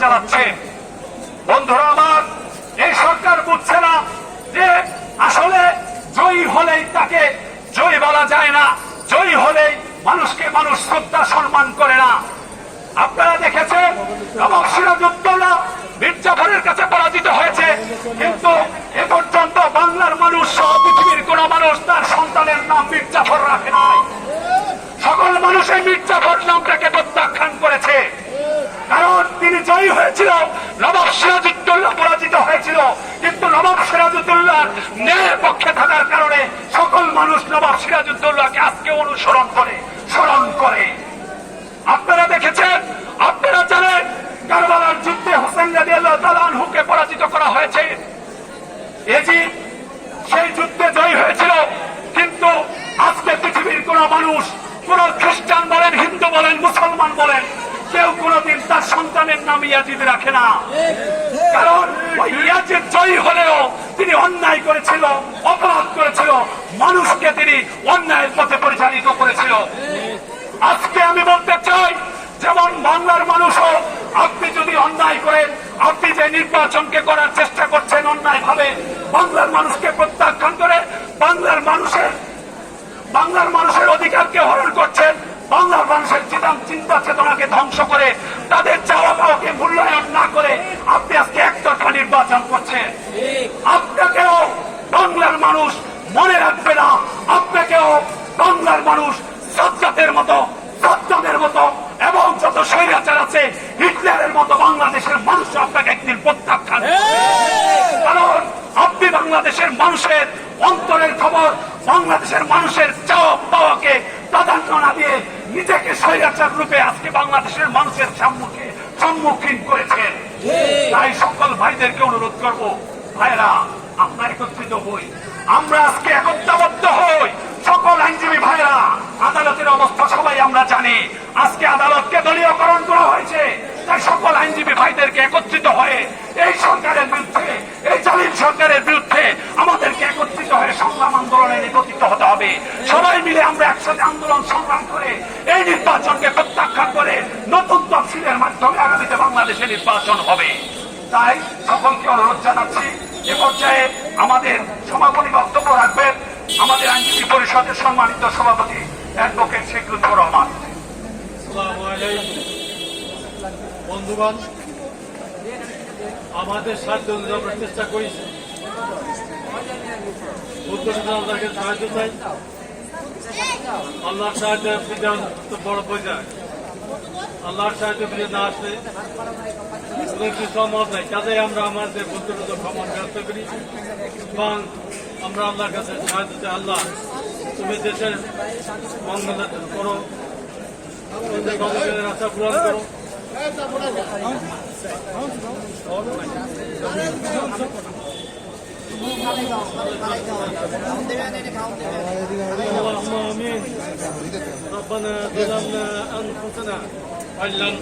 চালাচ্ছে। বন্ধুরা আমার, এই সরকার বুঝছে না যে আসলে জয়ী হলেই তাকে জয়ী বলা যায় না, জয়ী হলেই মানুষকে মানুষ শ্রদ্ধা সম্মান করে না। আপনারা দেখেছেন নবাব সিরাজউদ্দৌলা মীর জাফরের কাছে পরাজিত হয়েছে, কিন্তু এ পর্যন্ত বাংলার মানুষ সহ পৃথিবীর কোন মানুষ তার সন্তানের নাম মীর জাফর রাখে নাই। সকল মানুষ এই মীর জাফর নামটাকে প্রত্যাখ্যান করেছে, কারণ তিনি জয়ী হয়েছিল, নবাব সিরাজউদ্দৌলা পরাজিত হয়েছিল। কিন্তু নবাব সিরাজউদ্দৌলার ন্যায়ের পক্ষে থাকার কারণে সকল মানুষ নবাব সিরাজউদ্দৌলাকে আজকে অনুসরণ করে, স্মরণ করে। আপনারা দেখেছেন, আপনারা জানেন কারবালার যুদ্ধে হোসেন রাদিয়াল্লাহু তাআলা আনহুকে পরাজিত করা হয়েছে। এজিদ সেই যুদ্ধে জয়ী হয়েছিল, কিন্তু আজকে পৃথিবীর কোন মানুষ, কোন খ্রিস্টান বলেন, হিন্দু বলেন, মুসলমান বলেন, কেউ কোনদিন তার সন্তানের নাম ইয়াজিদ রাখে না। কারণ ইয়াজিদ জয়ী হলেও তিনি অন্যায় করেছিল, অপরাধ করেছিল, মানুষকে তিনি অন্যায়ের পথে পরিচালিত করেছিল। আজকে আমি বলতে চাই, যেমন বাংলার মানুষও, আপনি যদি অন্যায় করেন, আপনি যে নির্বাচনকে করার চেষ্টা করছেন অন্যায় ভাবে, বাংলার মানুষকে প্রত্যাখ্যান করে বাংলার মানুষের অধিকারকে হরণ করছেন, বাংলার মানুষের চিন্তা চেতনাকে ধ্বংস করে, তাদের চাওয়া পাওয়াকে মূল্যায়ন না করে আপনি আজকে একতরফা নির্বাচন করছেন। আপনাকেও বাংলার মানুষ মনে রাখবে না, আপনাকেও বাংলার মানুষ সাজ্জাদের মতো, সাদ্দামের মতো এবং যত স্বৈরাচার আছে হিটলারের মতো বাংলাদেশের মানুষ আপনাকে একদিন প্রত্যাখ্যান করবে। কারণ আপনি বাংলাদেশের মানুষের অন্তরের খবর, বাংলাদেশের মানুষের চাওয়া পাওয়াকে প্রাধান্য না দিয়ে নিজেকে স্বৈরাচার রূপে আজকে বাংলাদেশের মানুষের সম্মুখীন করেছেন। তাই সকল ভাইদেরকে অনুরোধ করব, ভাইরা আমরা একত্রিত হই, আমরা আজকে একত্রাবদ্ধ হই। সকল আইনজীবী ভাইরা, আদালতের অবস্থা সবাই আমরা জানি, আজকে আদালতকে দলীয়করণ করা হয়েছে। তাই সকল আইনজীবী ভাইদেরকে একত্রিত হয়ে এই সরকারের বিরুদ্ধে, এই জালিম সরকারের বিরুদ্ধে আমাদেরকে একত্রিত হয়ে সংগ্রাম আন্দোলনে নিবন্ধিত হতে হবে। সবাই মিলে আমরা একসাথে আন্দোলন সংগ্রাম করে এই নির্বাচনকে প্রত্যাখ্যান করে নতুন তফসিলের মাধ্যমে আগামীতে বাংলাদেশে নির্বাচন হবে। তাই সকলকে অনুরোধ জানাচ্ছি, এ পর্যায়ে আমাদের সমাপনী বক্তব্য রাখবেন আমাদের আইনজীবী পরিষদের সম্মানিত সভাপতি অ্যাডভোকেট শেখ লুৎফর রহমান। বন্ধুগণ, আমাদের সাহায্য আমরা চেষ্টা করেছি, আল্লাহকে সাহায্য চাই। আল্লাহর সাহায্য বড় বোঝা, আল্লাহর সাহায্য ফিরে না আসলে কিছু সম্ভব নাই। কাজে আমরা আমাদের বন্ধুত্ব ভ্রমণ ব্যস্ত করি এবং আমরা আল্লাহর কাছে সাহায্য চাই। আল্লাহ, তুমি দেশের মঙ্গল করো, গভর্নমেন্টের আশা পূরণ করো। ربنا ظلمنا أنفسنا وإن لم